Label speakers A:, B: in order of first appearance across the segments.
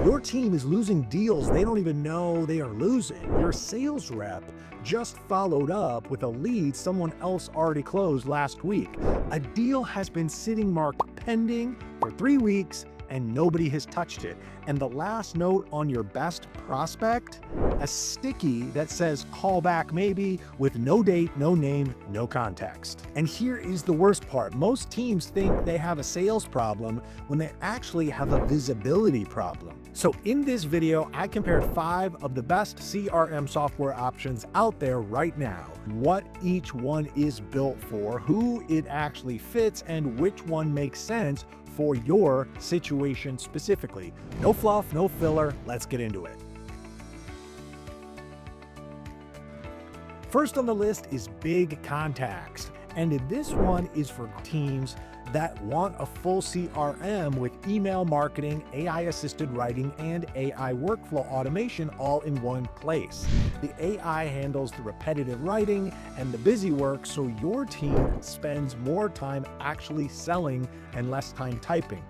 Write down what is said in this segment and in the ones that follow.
A: Your team is losing deals they don't even know they are losing. Your sales rep just followed up with a lead someone else already closed last week. A deal has been sitting marked pending for 3 weeks and nobody has touched it. And the last note on your best prospect, a sticky that says call back maybe, with no date, no name, no context. And here is the worst part. Most teams think they have a sales problem when they actually have a visibility problem. So in this video, I compared 5 of the best CRM software options out there right now, what each one is built for, who it actually fits, and which one makes sense for your situation specifically. No fluff, no filler, let's get into it. First on the list is BIGContacts, and this one is for teams that want a full CRM with email marketing, AI-assisted writing, and AI workflow automation all in one place. The AI handles the repetitive writing and the busy work, so your team spends more time actually selling and less time typing.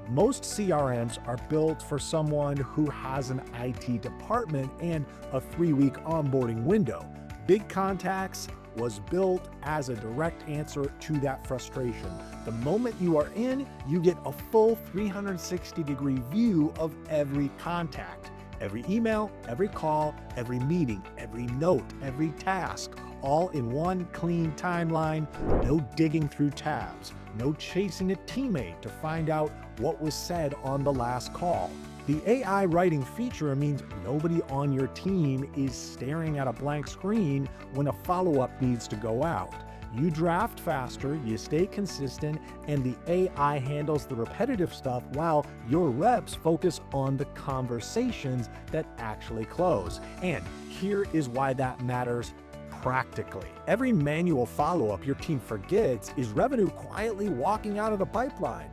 A: Most CRMs are built for someone who has an IT department and a 3-week onboarding window. BIGContacts was built as a direct answer to that frustration. The moment you are in, you get a full 360-degree view of every contact, every email, every call, every meeting, every note, every task, all in one clean timeline. No digging through tabs, no chasing a teammate to find out what was said on the last call. The AI writing feature means nobody on your team is staring at a blank screen when a follow-up needs to go out. You draft faster, you stay consistent, and the AI handles the repetitive stuff while your reps focus on the conversations that actually close. And here is why that matters practically. Every manual follow-up your team forgets is revenue quietly walking out of the pipeline.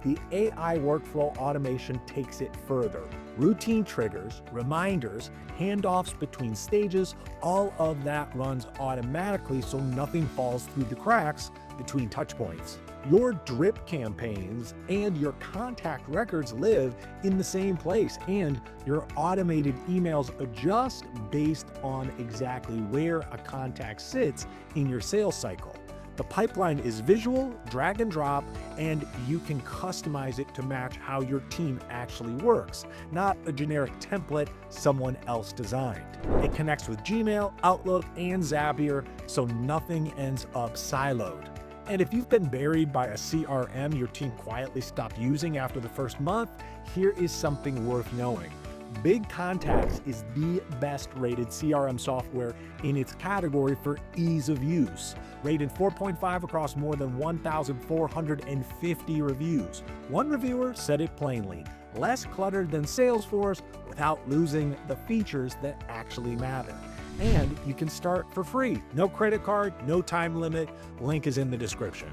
A: The AI workflow automation takes it further. Routine triggers, reminders, handoffs between stages, all of that runs automatically so nothing falls through the cracks between touchpoints. Your drip campaigns and your contact records live in the same place, and your automated emails adjust based on exactly where a contact sits in your sales cycle. The pipeline is visual, drag and drop, and you can customize it to match how your team actually works, not a generic template someone else designed. It connects with Gmail, Outlook, and Zapier, so nothing ends up siloed. And if you've been buried by a CRM your team quietly stopped using after the first month, here is something worth knowing. BIGContacts is the best rated CRM software in its category for ease of use. Rated 4.5 across more than 1,450 reviews. One reviewer said it plainly: less cluttered than Salesforce without losing the features that actually matter. And you can start for free. No credit card, no time limit. Link is in the description.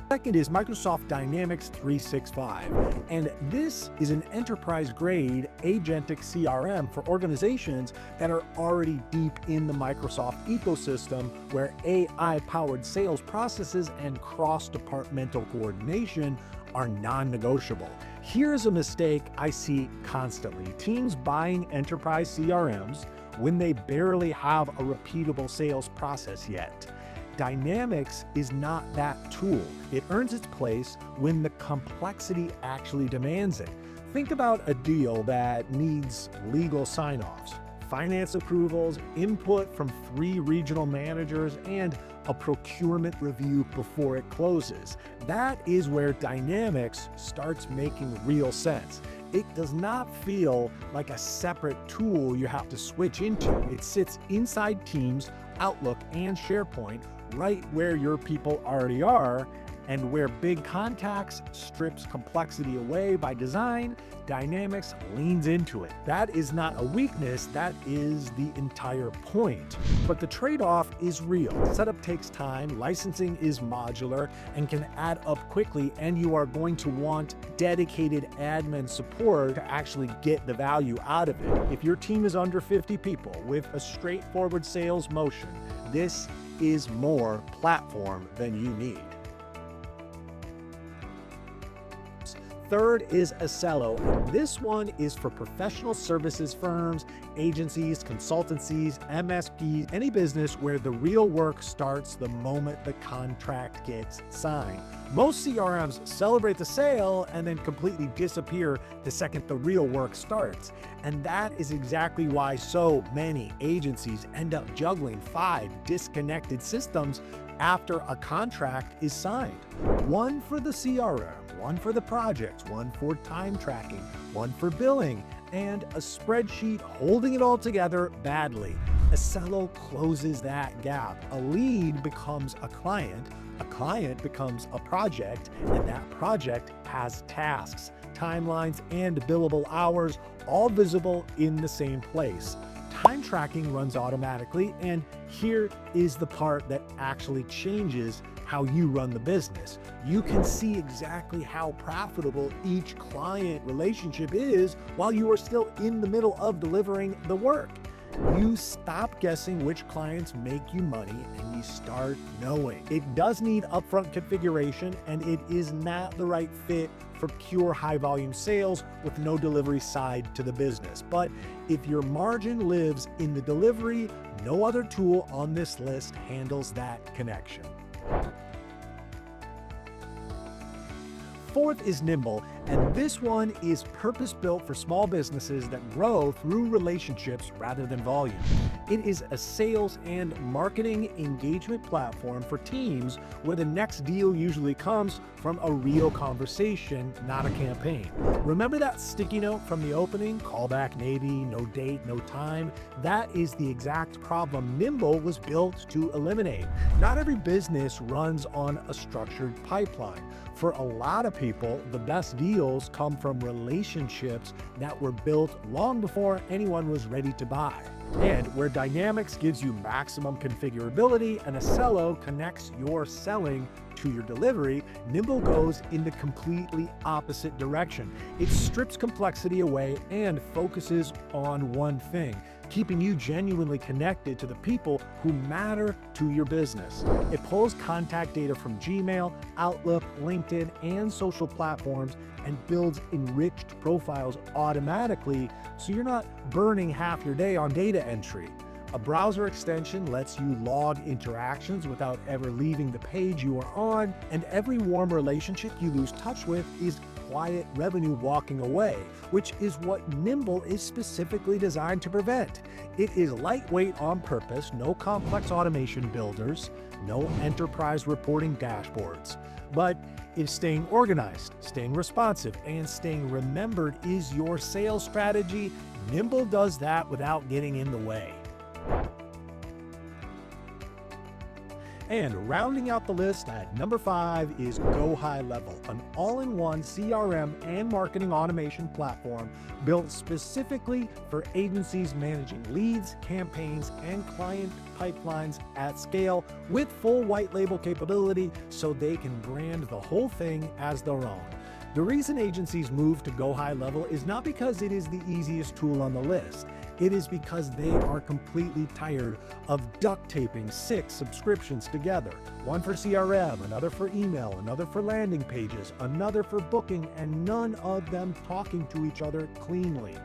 A: Second is Microsoft Dynamics 365, and this is an enterprise-grade agentic CRM for organizations that are already deep in the Microsoft ecosystem, where AI-powered sales processes and cross-departmental coordination are non-negotiable. Here's a mistake I see constantly: teams buying enterprise CRMs when they barely have a repeatable sales process yet. Dynamics is not that tool. It earns its place when the complexity actually demands it. Think about a deal that needs legal sign-offs, finance approvals, input from 3 regional managers, and a procurement review before it closes. That is where Dynamics starts making real sense. It does not feel like a separate tool you have to switch into. It sits inside Teams, Outlook, and SharePoint, right where your people already are, and where BIGContacts strips complexity away by design, Dynamics leans into it. That is not a weakness, that is the entire point. But the trade-off is real. Setup takes time, licensing is modular, and can add up quickly, and you are going to want dedicated admin support to actually get the value out of it. If your team is under 50 people with a straightforward sales motion, this is more platform than you need. Third is Accelo, and this one is for professional services firms, agencies, consultancies, MSPs, any business where the real work starts the moment the contract gets signed. Most CRMs celebrate the sale and then completely disappear the second the real work starts. And that is exactly why so many agencies end up juggling 5 disconnected systems after a contract is signed. One for the CRM, one for the projects, one for time tracking, one for billing, and a spreadsheet holding it all together badly. Accelo closes that gap. A lead becomes a client becomes a project, and that project has tasks, timelines, and billable hours, all visible in the same place. Time tracking runs automatically, and here is the part that actually changes how you run the business. You can see exactly how profitable each client relationship is while you are still in the middle of delivering the work. You stop guessing which clients make you money and you start knowing. It does need upfront configuration, and it is not the right fit for pure high volume sales with no delivery side to the business. But if your margin lives in the delivery, no other tool on this list handles that connection. Fourth is Nimble, and this one is purpose-built for small businesses that grow through relationships rather than volume. It is a sales and marketing engagement platform for teams where the next deal usually comes from a real conversation, not a campaign. Remember that sticky note from the opening? Call back maybe, no date, no time. That is the exact problem Nimble was built to eliminate. Not every business runs on a structured pipeline. For a lot of people, the best deals come from relationships that were built long before anyone was ready to buy. And where Dynamics gives you maximum configurability and Accelo connects your selling to your delivery, Nimble goes in the completely opposite direction. It strips complexity away and focuses on one thing, keeping you genuinely connected to the people who matter to your business. It pulls contact data from Gmail, Outlook, LinkedIn, and social platforms and builds enriched profiles automatically, so you're not burning half your day on data entry. A browser extension lets you log interactions without ever leaving the page you are on, and every warm relationship you lose touch with is quiet revenue walking away, which is what Nimble is specifically designed to prevent. It is lightweight on purpose, no complex automation builders, no enterprise reporting dashboards. But if staying organized, staying responsive, and staying remembered is your sales strategy, Nimble does that without getting in the way. And rounding out the list at number 5 is GoHighLevel, an all-in-one CRM and marketing automation platform built specifically for agencies managing leads, campaigns, and client pipelines at scale with full white label capability so they can brand the whole thing as their own. The reason agencies move to GoHighLevel is not because it is the easiest tool on the list. It is because they are completely tired of duct taping 6 subscriptions together. One for CRM, another for email, another for landing pages, another for booking, and none of them talking to each other cleanly.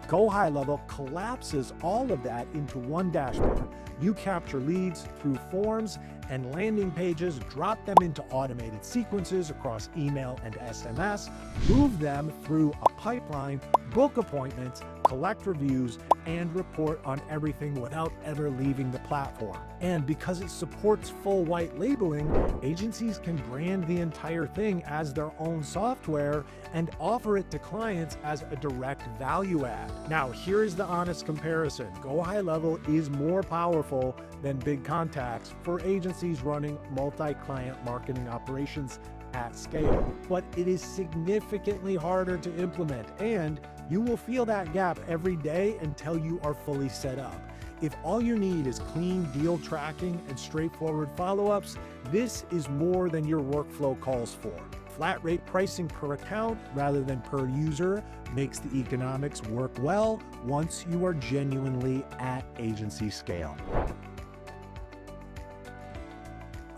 A: GoHighLevel collapses all of that into one dashboard. You capture leads through forms and landing pages, drop them into automated sequences across email and SMS, move them through a pipeline, book appointments, collect reviews, and report on everything without ever leaving the platform. And because it supports full white labeling, agencies can brand the entire thing as their own software and offer it to clients as a direct value add. Now, here is the honest comparison. GoHighLevel is more powerful than BIGContacts for agencies running multi-client marketing operations at scale, but it is significantly harder to implement, and you will feel that gap every day until you are fully set up. If all you need is clean deal tracking and straightforward follow-ups, this is more than your workflow calls for. Flat rate pricing per account rather than per user makes the economics work well once you are genuinely at agency scale.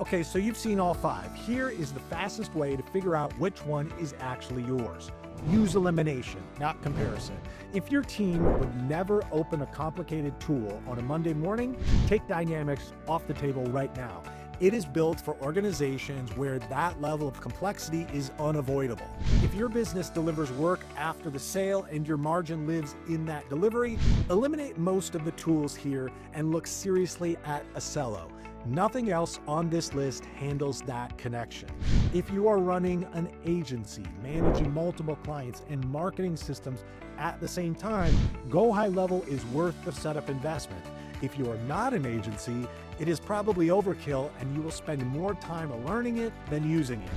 A: Okay, so you've seen all 5. Here is the fastest way to figure out which one is actually yours. Use elimination, not comparison. If your team would never open a complicated tool on a Monday morning, take Dynamics off the table right now. It is built for organizations where that level of complexity is unavoidable. If your business delivers work after the sale and your margin lives in that delivery, eliminate most of the tools here and look seriously at Accelo. Nothing else on this list handles that connection. If you are running an agency, managing multiple clients and marketing systems at the same time, GoHighLevel is worth the setup investment. If you are not an agency, it is probably overkill and you will spend more time learning it than using it.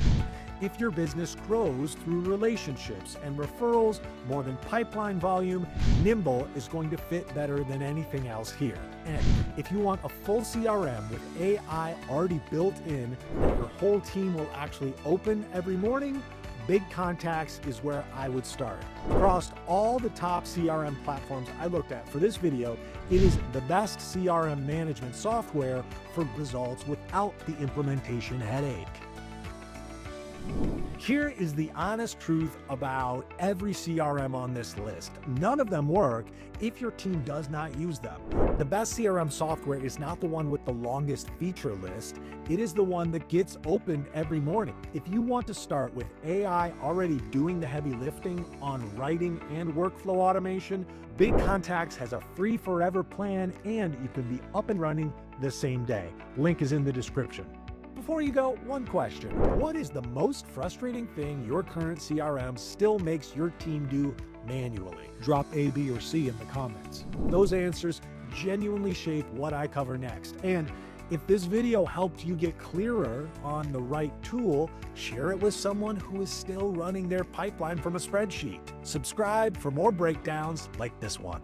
A: If your business grows through relationships and referrals more than pipeline volume, Nimble is going to fit better than anything else here. And if you want a full CRM with AI already built in that your whole team will actually open every morning, BIGContacts is where I would start. Across all the top CRM platforms I looked at for this video, it is the best CRM management software for results without the implementation headache. Here is the honest truth about every CRM on this list. None of them work if your team does not use them. The best CRM software is not the one with the longest feature list. It is the one that gets opened every morning. If you want to start with AI already doing the heavy lifting on writing and workflow automation, BIGContacts has a free forever plan and you can be up and running the same day. Link is in the description. Before you go, one question. What is the most frustrating thing your current CRM still makes your team do manually? Drop A, B, or C in the comments. Those answers genuinely shape what I cover next. And if this video helped you get clearer on the right tool, share it with someone who is still running their pipeline from a spreadsheet. Subscribe for more breakdowns like this one.